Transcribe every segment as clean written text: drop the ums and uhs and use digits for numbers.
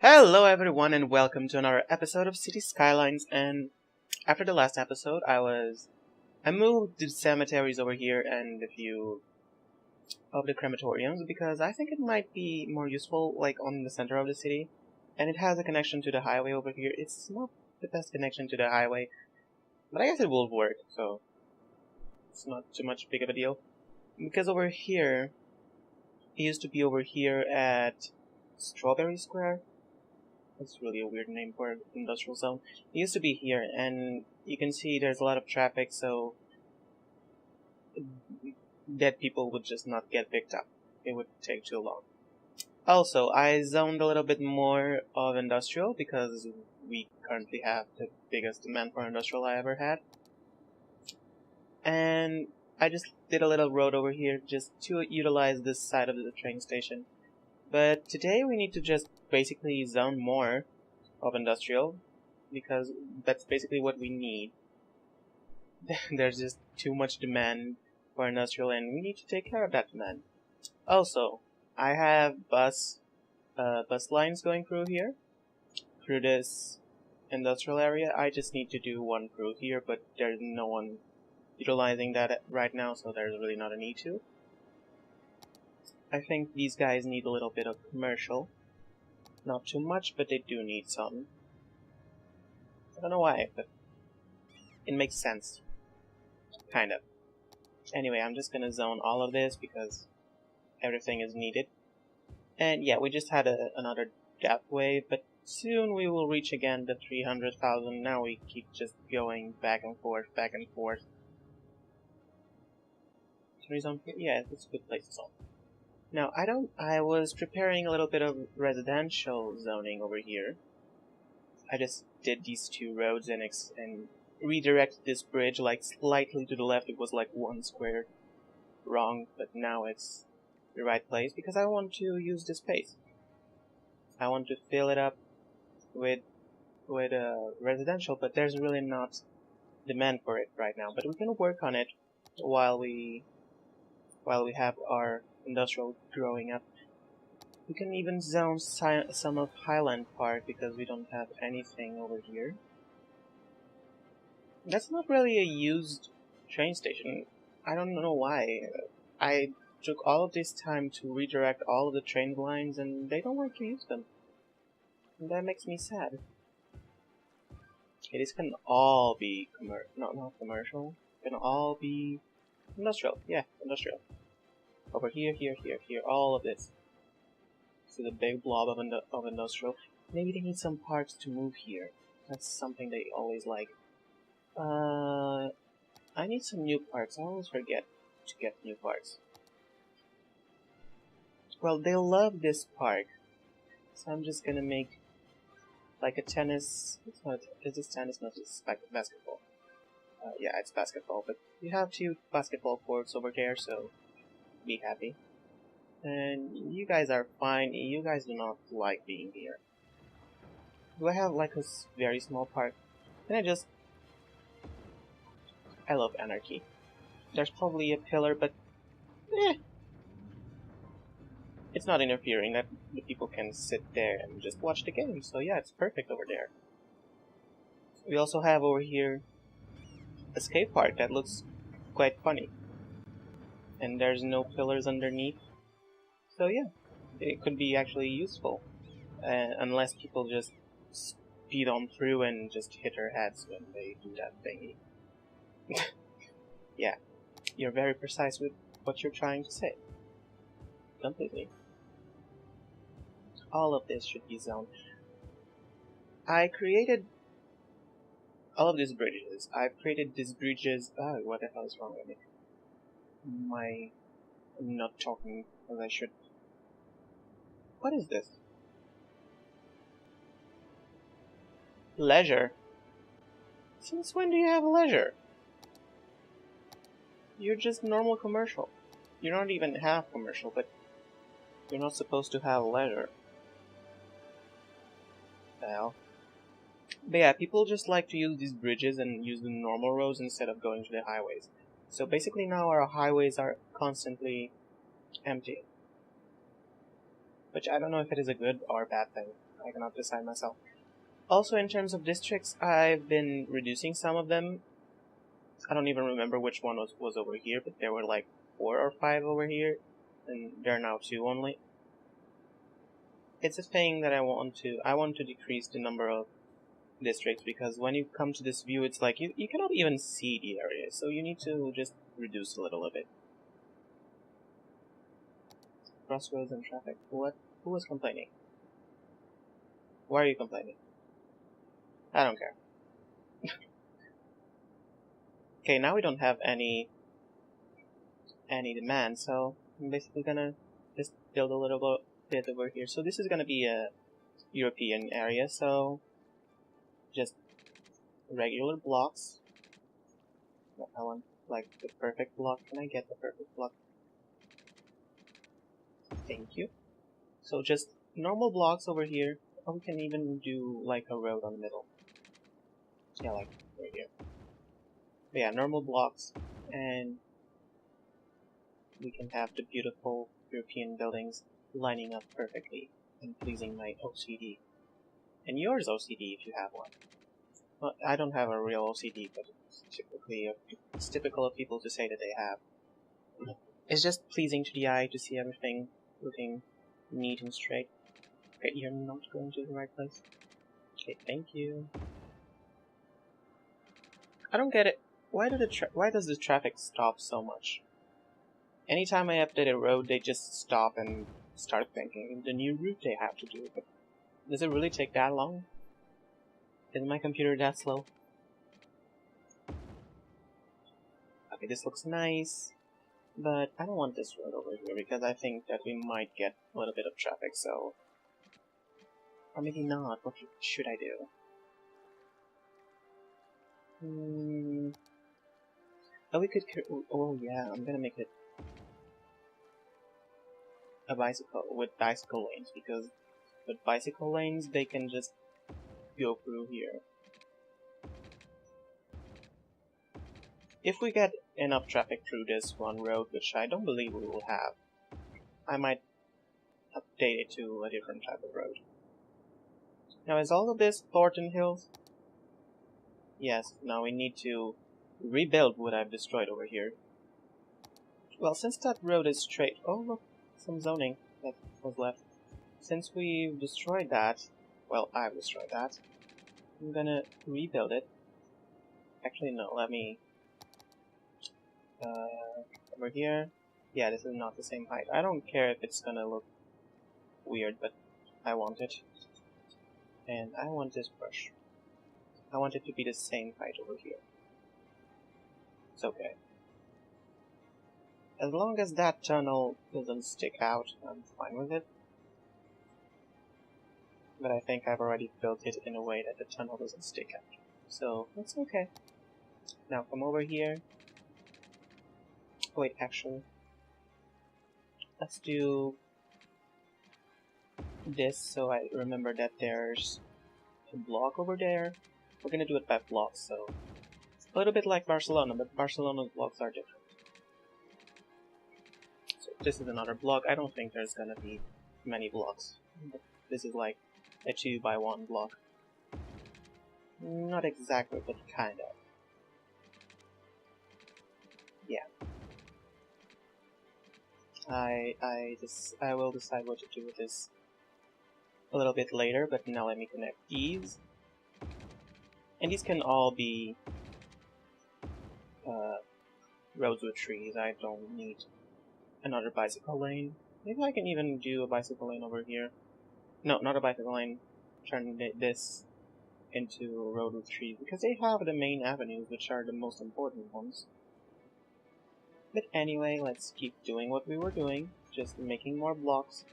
Hello everyone and welcome to another episode of City Skylines. And after the last episode I moved the cemeteries over here and a few of the crematoriums because I think it might be more useful like on the center of the city, and it has a connection to the highway over here. It's not the best connection to the highway, but I guess it will work, so it's not too much big of a deal. Because over here, it used to be over here at Strawberry Square. That's really a weird name for an industrial zone. It used to be here, and you can see there's a lot of traffic, so dead people would just not get picked up. It would take too long. Also, I zoned a little bit more of industrial because we currently have the biggest demand for industrial I ever had. And I just did a little road over here just to utilize this side of the train station. But today we need to just basically zone more of industrial, because that's basically what we need. There's just too much demand for industrial and we need to take care of that demand. Also, I have bus lines going through here, through this industrial area. I just need to do one through here, but there's no one utilizing that right now, so there's really not a need to. I think these guys need a little bit of commercial. Not too much, but they do need some. I don't know why, but it makes sense. Kind of. Anyway, I'm just gonna zone all of this because everything is needed. And yeah, we just had another death wave, but soon we will reach again the 300,000. Now we keep just going back and forth, back and forth. Can we zone here? Yeah, it's a good place to zone. Now, I was preparing a little bit of residential zoning over here. I just did these two roads and redirected this bridge like slightly to the left. It was like one square wrong, but now it's the right place because I want to use this space. I want to fill it up with residential, but there's really not demand for it right now. But we can work on it while we have our industrial growing up. We can even zone some of Highland Park because we don't have anything over here. That's not really a used train station. I don't know why. I took all of this time to redirect all of the train lines and they don't want to use them. And that makes me sad. Okay, this can all be not commercial. It can all be industrial. Yeah, industrial. Over here, here, all of this. This is a big blob of industrial. Maybe they need some parts to move here. That's something they always like. I need some new parts. I always forget to get new parts. Well, they love this park, so I'm just gonna make like a tennis. Is this tennis? No, it's basketball. Yeah, it's basketball, but you have two basketball courts over there, so be happy. And you guys are fine. You guys do not like being here. Do I have like a very small park? Can I just... I love anarchy. There's probably a pillar, but it's not interfering. That the people can sit there and just watch the game. So yeah, it's perfect over there. We also have over here a skate park that looks quite funny. And there's no pillars underneath. So yeah, it could be actually useful. Unless people just speed on through and just hit their heads when they do that thingy. Yeah, you're very precise with what you're trying to say. Completely. All of this should be zoned. I created all of these bridges. I've created these bridges... Oh, what the hell is wrong with me? I'm not talking as I should. What is this? Leisure? Since when do you have leisure? You're just normal commercial. You're not even half commercial, but you're not supposed to have leisure. Well. But yeah, people just like to use these bridges and use the normal roads instead of going to the highways. So basically now our highways are constantly empty. Which I don't know if it is a good or bad thing. I cannot decide myself. Also, in terms of districts, I've been reducing some of them. I don't even remember which one was over here, but there were like 4 or 5 over here, and there are now 2 only. It's a thing that I want to decrease the number of districts, because when you come to this view, it's like you cannot even see the area, so you need to just reduce a little bit. Crossroads and traffic. What? Who was complaining? Why are you complaining? I don't care. Okay, now we don't have any demand, so I'm basically gonna just build a little bit over here. So this is gonna be a European area, so just regular blocks. I want like the perfect block. Can I get the perfect block? Thank you. So just normal blocks over here. Or we can even do like a road on the middle. Yeah, like right here. But yeah, normal blocks, and we can have the beautiful European buildings lining up perfectly and pleasing my OCD. And yours OCD if you have one. Well, I don't have a real OCD, but it's typical of people to say that they have. It's just pleasing to the eye to see everything looking neat and straight. Okay, you're not going to the right place. Okay, thank you. I don't get it. Why does the traffic stop so much? Anytime I update a road, they just stop and start thinking of the new route they have to do. But does it really take that long? Is my computer that slow? Okay, this looks nice, but I don't want this road over here because I think that we might get a little bit of traffic, so... Or maybe not. What should I do? Oh, we could... Oh yeah, I'm gonna make it a bicycle with bicycle lanes, because with bicycle lanes they can just go through here. If we get enough traffic through this one road, which I don't believe we will have, I might update it to a different type of road. Now, is all of this Thornton Hills? Yes, now we need to rebuild what I've destroyed over here. Well, since that road is straight... Oh, look, some zoning that was left. Since we've destroyed that, well, I've destroyed that, I'm gonna rebuild it. Actually, no, let me... over here. Yeah, this is not the same height. I don't care if it's gonna look weird, but I want it. And I want this brush. I want it to be the same height over here. It's okay. As long as that tunnel doesn't stick out, I'm fine with it. But I think I've already built it in a way that the tunnel doesn't stick out. So, that's okay. Now come over here. Wait, actually, let's do this so I remember that there's a block over there. We're gonna do it by blocks, so a little bit like Barcelona, but Barcelona's blocks are different. So this is another block. I don't think there's gonna be many blocks. But this is like a 2x1 block. Not exactly, but kind of. Yeah. I will decide what to do with this a little bit later, but now let me connect these. And these can all be roads with trees. I don't need another bicycle lane. Maybe I can even do a bicycle lane over here. No, not a bicycle lane. Turn this into a road with trees, because they have the main avenues, which are the most important ones. But anyway, let's keep doing what we were doing, just making more blocks.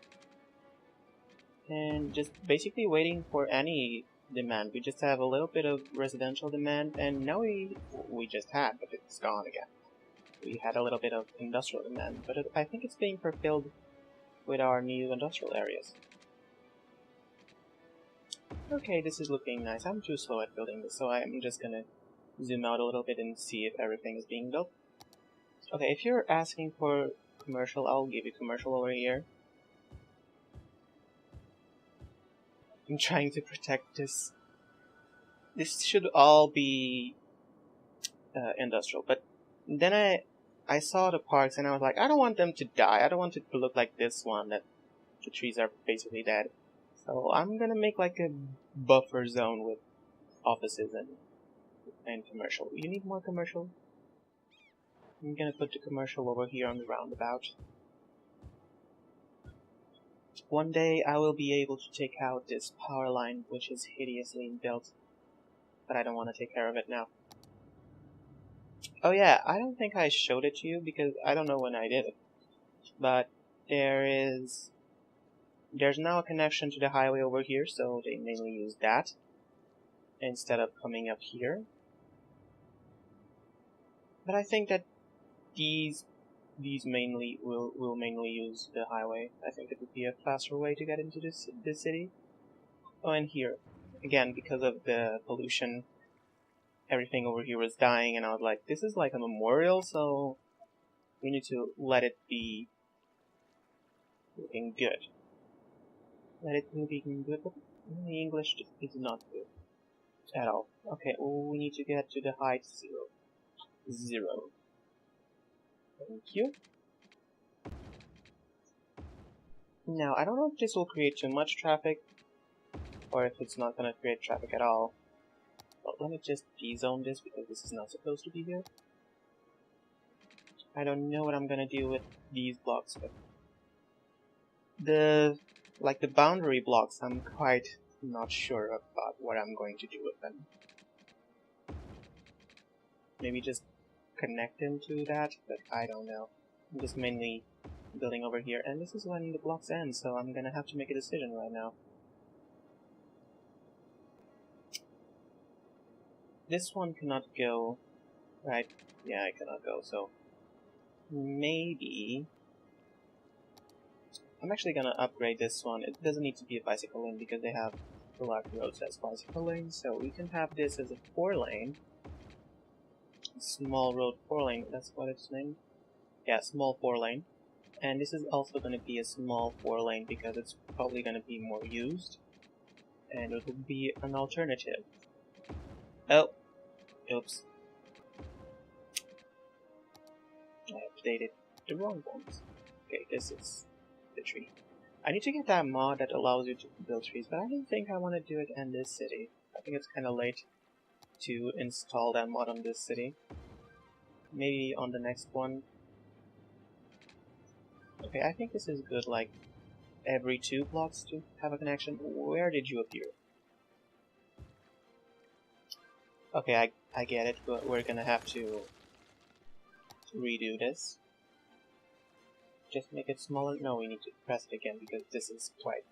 And just basically waiting for any demand. We just have a little bit of residential demand, and now we just had, but it's gone again. We had a little bit of industrial demand, but I think it's being fulfilled with our new industrial areas. Okay, this is looking nice. I'm too slow at building this, so I'm just gonna zoom out a little bit and see if everything is being built. Okay, if you're asking for commercial, I'll give you commercial over here. I'm trying to protect this. This should all be industrial, but then I saw the parks and I was like, I don't want them to die. I don't want it to look like this one that the trees are basically dead. So I'm gonna make like a buffer zone with offices and commercial. You need more commercial? I'm gonna put the commercial over here on the roundabout. One day I will be able to take out this power line, which is hideously built, but I don't want to take care of it now. Oh yeah, I don't think I showed it to you because I don't know when I did it, but there's now a connection to the highway over here, so they mainly use that instead of coming up here. But I think that these mainly will mainly use the highway. I think it would be a faster way to get into this city. Oh, and here again, because of the pollution, everything over here was dying, and I was like, this is like a memorial, so we need to let it be looking good. Let it be looking good, but the English is not good at all. Okay, well, we need to get to the height 0. 0. Thank you. Now, I don't know if this will create too much traffic, or if it's not going to create traffic at all. But let me just de-zone this, because this is not supposed to be here. I don't know what I'm going to do with these blocks, but the boundary blocks, I'm quite not sure about what I'm going to do with them. Maybe just connect them to that, but I don't know. I'm just mainly building over here, and this is when the blocks end, so I'm gonna have to make a decision right now. This one cannot go, right? Yeah, it cannot go, so maybe I'm actually gonna upgrade this one. It doesn't need to be a bicycle lane because they have the large roads as bicycle lanes, so we can have this as a 4-lane. Small road 4-lane, that's what it's named. Yeah, small 4-lane. And this is also going to be a small 4-lane because it's probably going to be more used. And it will be an alternative. Oh, oops. I updated the wrong ones. Okay, this is the tree. I need to get that mod that allows you to build trees, but I don't think I want to do it in this city. I think it's kind of late to install that mod on this city. Maybe on the next one. Okay, I think this is good, like every 2 blocks to have a connection. Where did you appear? Okay, I get it, but we're gonna have to redo this. Just make it smaller. No, we need to press it again because this is quite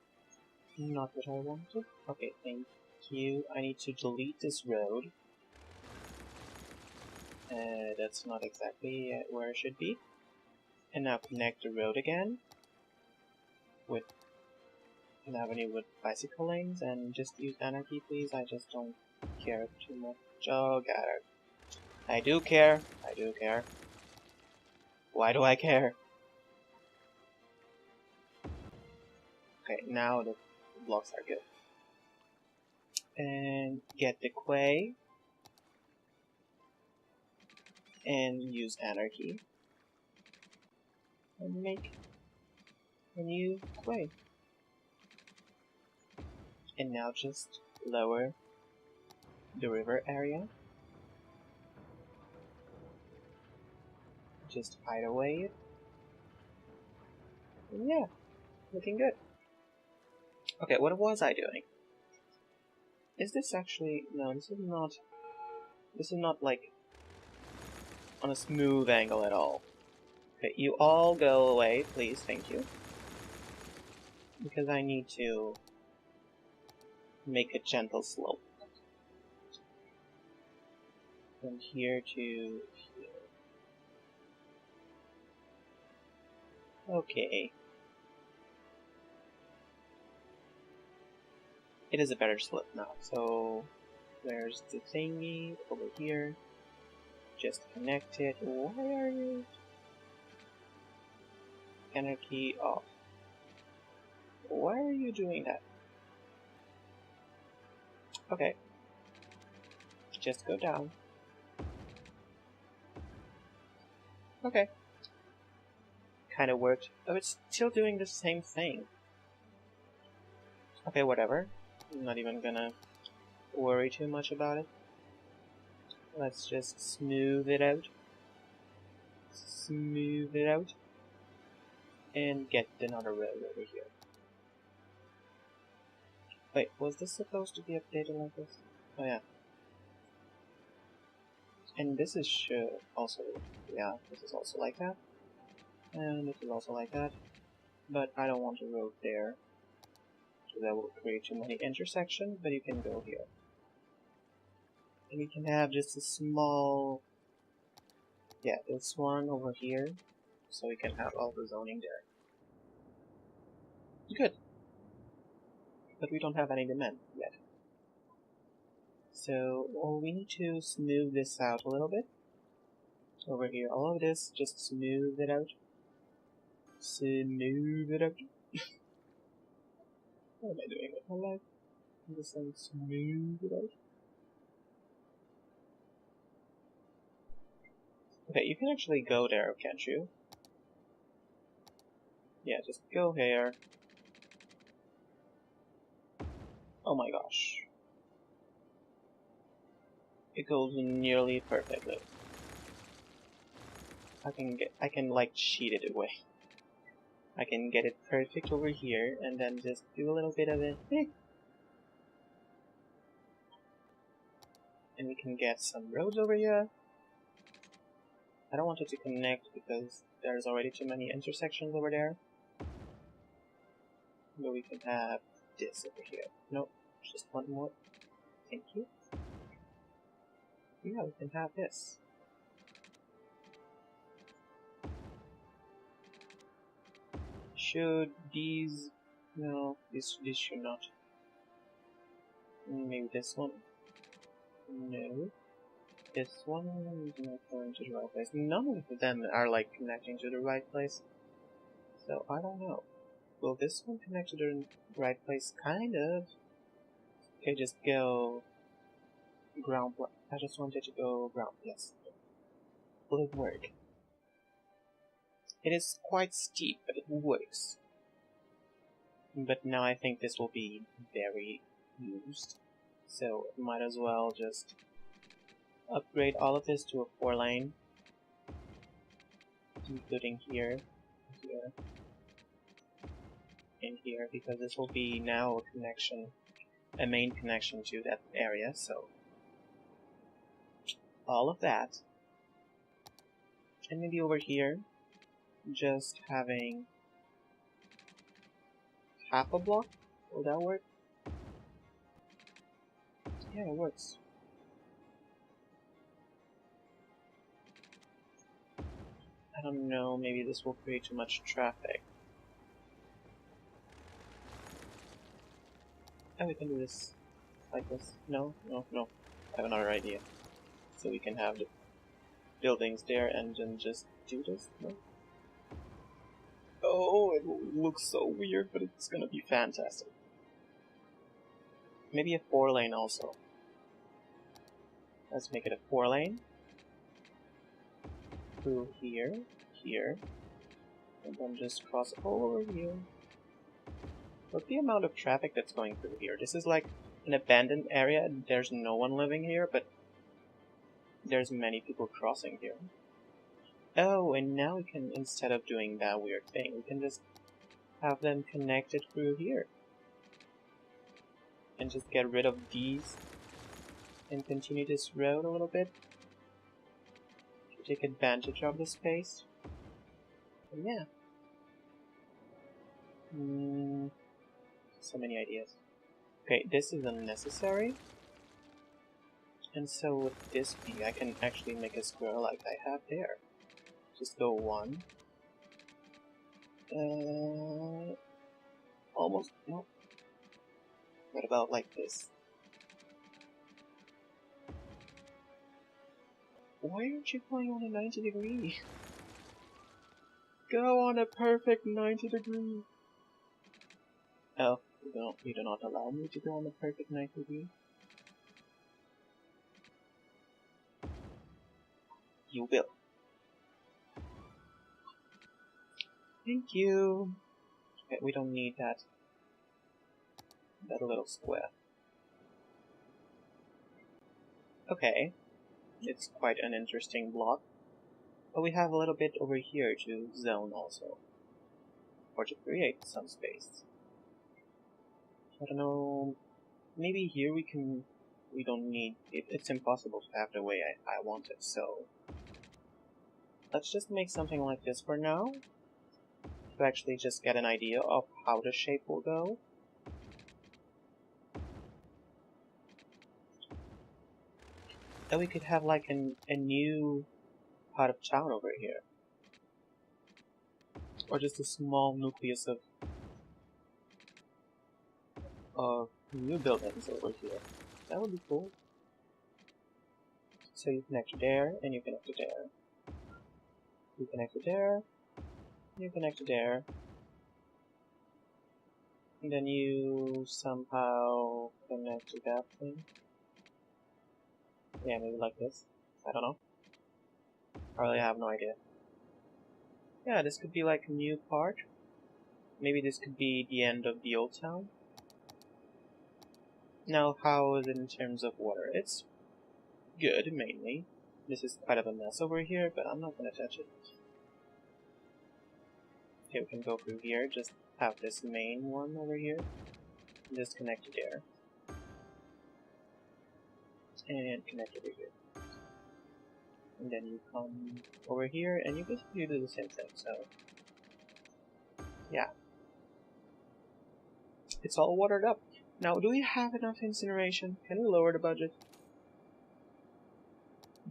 not what I wanted. Okay, thank you. I need to delete this road. That's not exactly where it should be. And now connect the road again with an avenue with bicycle lanes, and just use anarchy, please. I just don't care too much. Oh god. I do care. I do care. Why do I care? Okay, now the blocks are good. And get the quay. And use anarchy. And make a new quay. And now just lower the river area. Just hide away it. And yeah, looking good. Okay, what was I doing? Is this actually... No, this is not like on a smooth angle at all. Okay, you all go away, please, thank you. Because I need to make a gentle slope. From here to here. Okay. It is a better slope now, so there's the thingy over here. Just connect it. Why are you? Anarchy off. Why are you doing that? Okay. Just go down. Okay. Kinda worked. Oh, it's still doing the same thing. Okay, whatever. I'm not even gonna worry too much about it. Let's just smooth it out. Smooth it out. And get another road over here. Wait, was this supposed to be updated like this? Oh yeah. And this is also, yeah, this is also like that. And this is also like that. But I don't want a road there. So that will create too many intersections, but you can go here. And we can have just a small, yeah, this one over here. So we can have all the zoning there. Good. But we don't have any demand yet. So we need to smooth this out a little bit. Over here, all of this, just smooth it out. Smooth it out. What am I doing with my life? I'm just saying smooth it out. Okay, you can actually go there, can't you? Yeah, just go here. Oh my gosh. It goes nearly perfectly. I can like cheat it away. I can get it perfect over here and then just do a little bit of it. And we can get some roads over here. I don't want it to connect because there's already too many intersections over there. But we can have this over here. Nope, just one more. Thank you. Yeah, we can have this. Should these... No, this should not. Maybe this one? No. This one is not going to the right place. None of them are like connecting to the right place. So I don't know. Will this one connect to the right place? Kind of. Okay, just go ground. I just wanted to go ground. Yes. Will it work? It is quite steep, but it works. But now I think this will be very used. So might as well just upgrade all of this to a 4-lane. Including here, here, and here, because this will be now a connection, a main connection to that area, so all of that. And maybe over here, just having half a block. Will that work? Yeah, it works. I don't know, maybe this will create too much traffic. Oh, we can do this like this. No, no, no. I have another idea. So we can have the buildings there and then just do this. No? Oh, it will look so weird, but it's gonna be fantastic. Maybe a 4-lane also. Let's make it a 4-lane. Through here, here, and then just cross over here. Look the amount of traffic that's going through here. This is like an abandoned area. There's no one living here, but there's many people crossing here. Oh, and now we can, instead of doing that weird thing, we can just have them connected through here. And just get rid of these and continue this road a little bit. Take advantage of the space. And yeah. So many ideas. Okay, this is unnecessary. And so would this be? I can actually make a square like I have there. Just go one. Almost, no. What about like this? Why aren't you going on a 90 degree? Go on a perfect 90 degree. Oh, you do not allow me to go on a perfect 90 degree? You will. Thank you. Okay, we don't need that little square. Okay, it's quite an interesting block. But we have a little bit over here to zone also. Or to create some space. I don't know, maybe here we don't need, it's impossible to have the way I want it, so let's just make something like this for now, to actually just get an idea of how the shape will go. Then we could have like a new part of town over here. Or just a small nucleus of new buildings over here. That would be cool. So you connect to there, and you connect to there. You connect to there, you connect to there. And then you somehow connect to that thing. Yeah, maybe like this. I don't know. I really have no idea. Yeah, this could be like a new part. Maybe this could be the end of the old town. Now, how is it in terms of water? It's good, mainly. This is quite of a mess over here, but I'm not gonna touch it. Okay, we can go through here, just have this main one over here. Just connect to there. And connect over here. And then you come over here, and you basically do the same thing, so... yeah. It's all watered up. Now, do we have enough incineration? Can we lower the budget?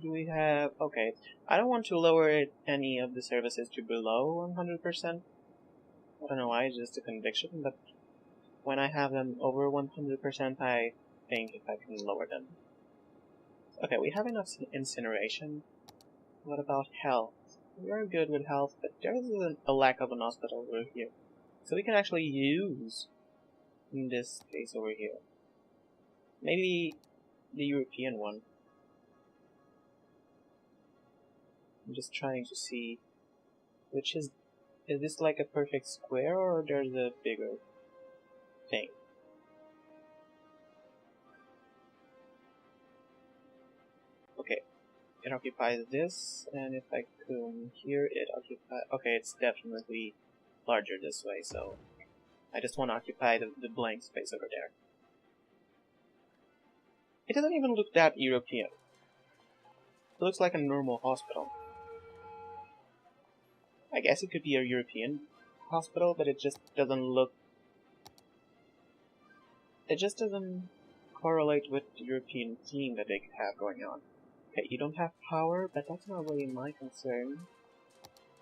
Do we have... okay. I don't want to lower any of the services to below 100%. I don't know why, it's just a conviction, but when I have them over 100%, I think if I can lower them. Okay, we have enough incineration. What about health? We're good with health, but there's a lack of an hospital over here. So we can actually use in this case over here. Maybe the European one. I'm just trying to see which is this like a perfect square or there's a bigger thing? Okay, it occupies this, and if I come here, it occupies... okay, it's definitely larger this way, so I just want to occupy the blank space over there. It doesn't even look that European. It looks like a normal hospital. I guess it could be a European hospital, but it just doesn't look... it just doesn't correlate with the European theme that they have going on. Okay, you don't have power, but that's not really my concern.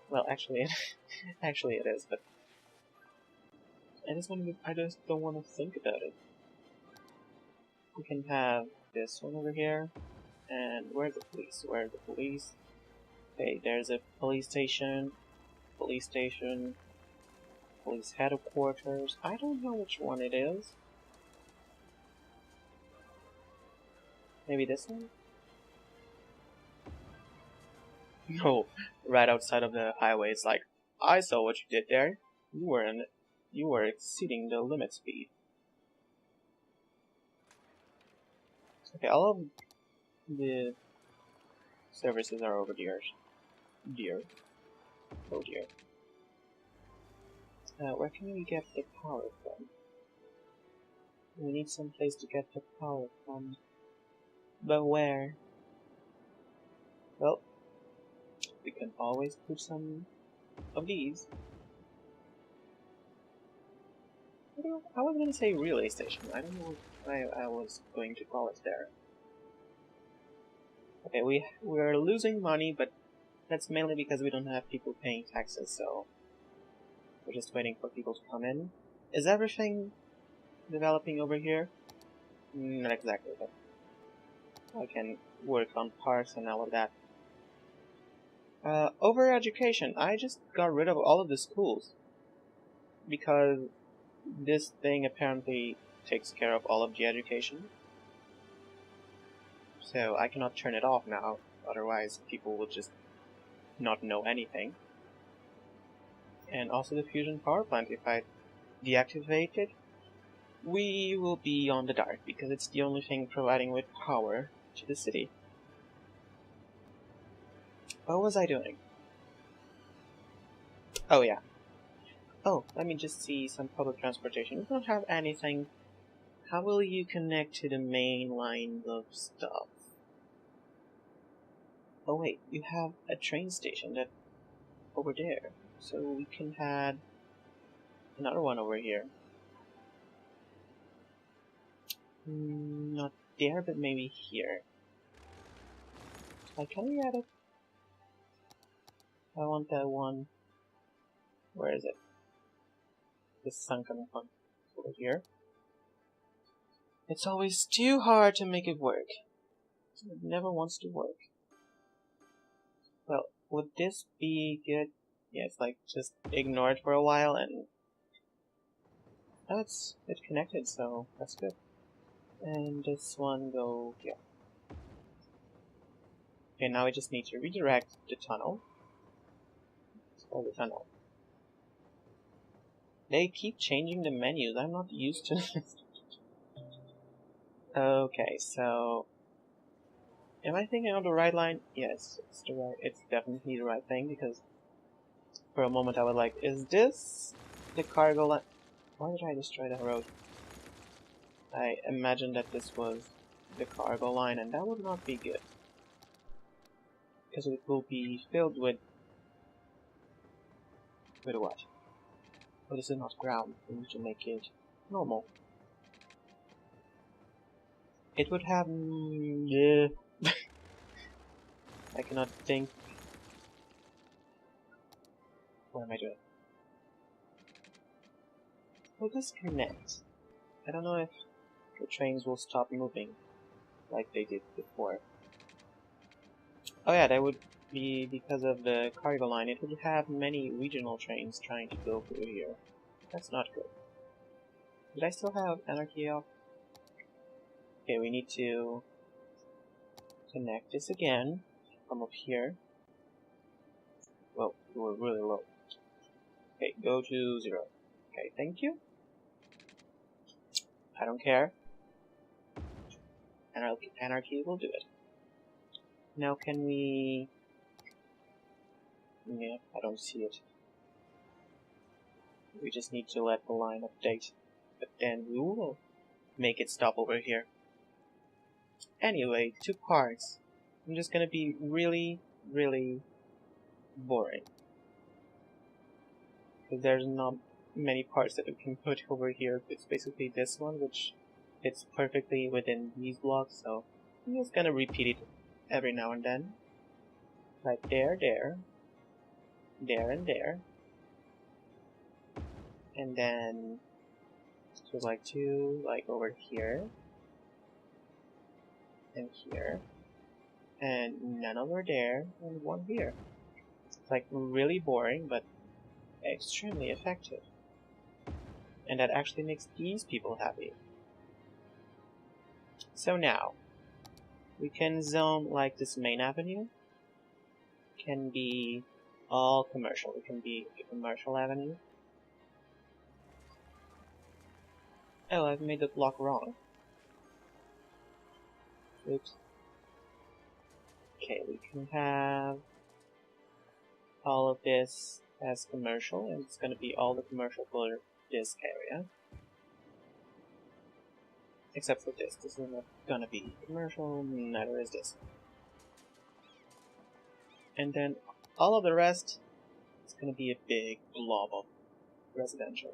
Well, actually, actually it is, but I just don't want to think about it. We can have this one over here, and where's the police? Where's the police? Okay, there's a police station, police headquarters. I don't know which one it is. Maybe this one? No, right outside of the highway. It's like, I saw what you did there. You were exceeding the limit speed. Okay, all of the services are over here. Oh dear. Where can we get the power from? We need some place to get the power from. But where? Well, we can always put some of these. I was gonna say relay station. I don't know why I was going to call it there. Okay, we're losing money, but that's mainly because we don't have people paying taxes, so we're just waiting for people to come in. Is everything developing over here? Not exactly, but I can work on parks and all of that. Over education, I just got rid of all of the schools because this thing apparently takes care of all of the education. So I cannot turn it off now. otherwise people will just not know anything. And also the fusion power plant, if I deactivate it, we will be on the dark, because it's the only thing providing with power to the city. What was I doing? Oh yeah. Oh, let me just see some public transportation. We don't have anything. How will you connect to the main lines of stuff? Oh wait, you have a train station that over there. So we can add another one over here. Not there, but maybe here. Can we add it? I want that one. Where is it? This sunken one over here. It's always too hard to make it work. It never wants to work. Well, would this be good? Yeah, it's like just ignore it for a while and oh, it's connected, so that's good. And this one go here. Okay, now we just need to redirect the tunnel. Oh, the tunnel. They keep changing the menus. I'm not used to this. Okay, so am I thinking of the right line? Yes, it's definitely the right thing, because for a moment I was like, is this the cargo line? Why did I destroy that road? I imagined that this was the cargo line, and that would not be good, because it will be filled with what? Oh, this is not ground. We need to make it normal. It would have yeah. I cannot think. What am I doing? Will this connect? I don't know if the trains will stop moving like they did before. Oh yeah, that would be because of the cargo line. It would have many regional trains trying to go through here. That's not good. Did I still have anarchy off? Okay, we need to connect this again from up here. Well, we're really low. Okay, go to 0. Okay, thank you. I don't care. Anarchy will do it. Now can we... Yeah, I don't see it. We just need to let the line update. But then we will make it stop over here. Anyway, 2 parts. I'm just gonna be really, really boring. Because there's not many parts that we can put over here. It's basically this one, which fits perfectly within these blocks, so I'm just gonna repeat it every now and then. Like there, there, and there. And then just like 2, like over here. And here. And none over there, and 1 here. It's like really boring, but extremely effective. And that actually makes these people happy. So now, we can zone like this main avenue. Can be all commercial. It can be a commercial avenue. Oh, I've made the block wrong. Oops. Okay, we can have all of this as commercial, and it's going to be all the commercial for this area. Except for this. This is not going to be commercial, neither is this. And then all of the rest is going to be a big blob of residential.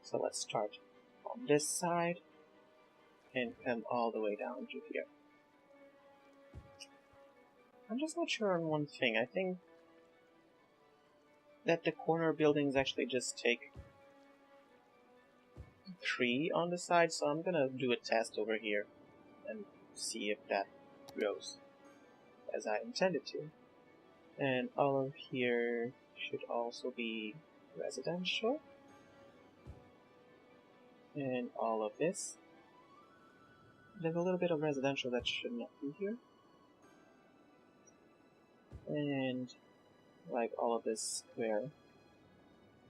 So let's start on this side and come all the way down to here. I'm just not sure on one thing. I think that the corner buildings actually just take 3 on the side, so I'm gonna do a test over here and see if that goes as I intended to. And all of here should also be residential. And all of this. There's a little bit of residential that should not be here. And like all of this square.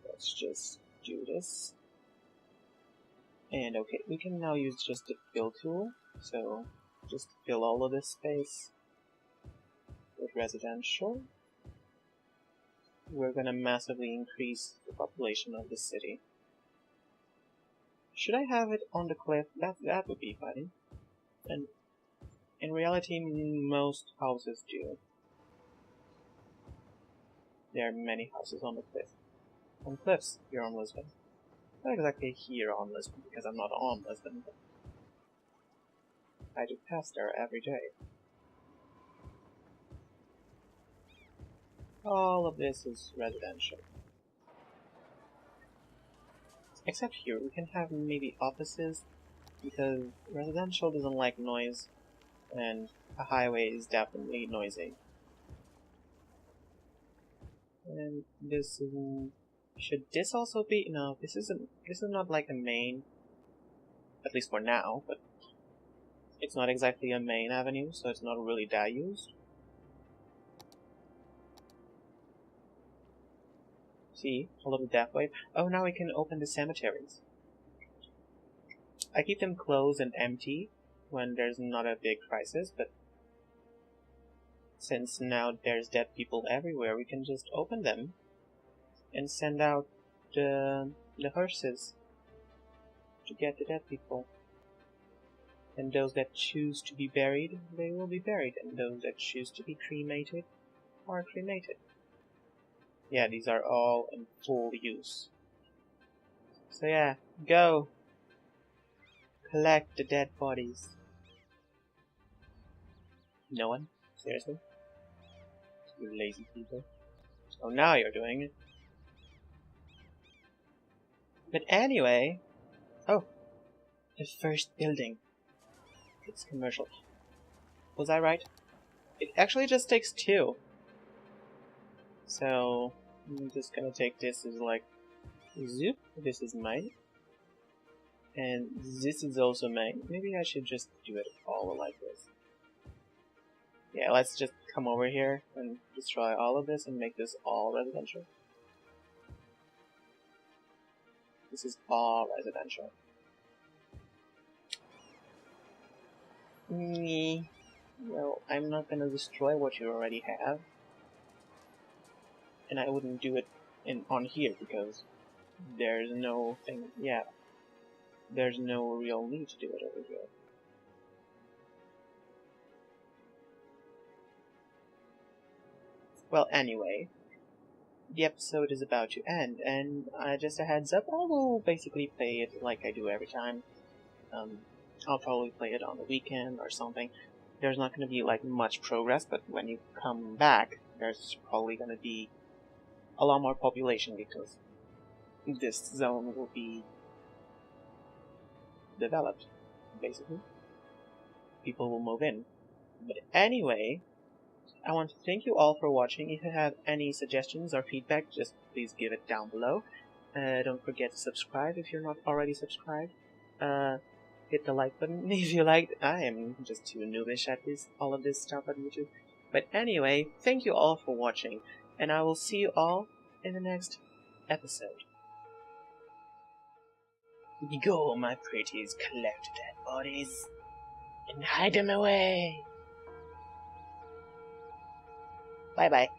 Let's just do this. And okay, we can now use just the fill tool. So just fill all of this space with residential. We're gonna massively increase the population of the city. Should I have it on the cliff? That would be funny. And in reality, most houses do. There are many houses on the cliff. On cliffs here on Lisbon. Not exactly here on Lisbon, because I'm not on Lisbon, but I do pass there every day. All of this is residential. Except here, we can have maybe offices, because residential doesn't like noise, and a highway is definitely noisy. And this is... should this also be... no, this is not like a main, at least for now, but it's not exactly a main avenue, so it's not really that used. See, all of the death wave. Oh, now we can open the cemeteries. I keep them closed and empty when there's not a big crisis, but since now there's dead people everywhere, we can just open them and send out the hearses to get the dead people. And those that choose to be buried, they will be buried, and those that choose to be cremated are cremated. Yeah, these are all in full use. So yeah, go! Collect the dead bodies. No one? Seriously? You lazy people. Oh, now you're doing it. But anyway... oh! The first building. It's commercial. Was I right? It actually just takes 2. So... I'm just gonna take this as like... zoop. This is mine. And this is also mine. Maybe I should just do it all like this. Yeah, let's just come over here and destroy all of this and make this all residential. This is all residential. Well, I'm not gonna destroy what you already have. And I wouldn't do it on here because there's no thing, yeah. There's no real need to do it over here. Well, anyway, the episode is about to end, and just a heads up, I will basically play it like I do every time. I'll probably play it on the weekend or something. There's not going to be like much progress, but when you come back, there's probably going to be a lot more population because this zone will be developed, basically. People will move in. But anyway, I want to thank you all for watching. If you have any suggestions or feedback, just please give it down below. Don't forget to subscribe if you're not already subscribed. Hit the like button if you liked. I am just too noobish at all of this stuff on YouTube. But anyway, thank you all for watching, and I will see you all in the next episode. Go, my pretties, collect dead bodies and hide them away. Bye bye.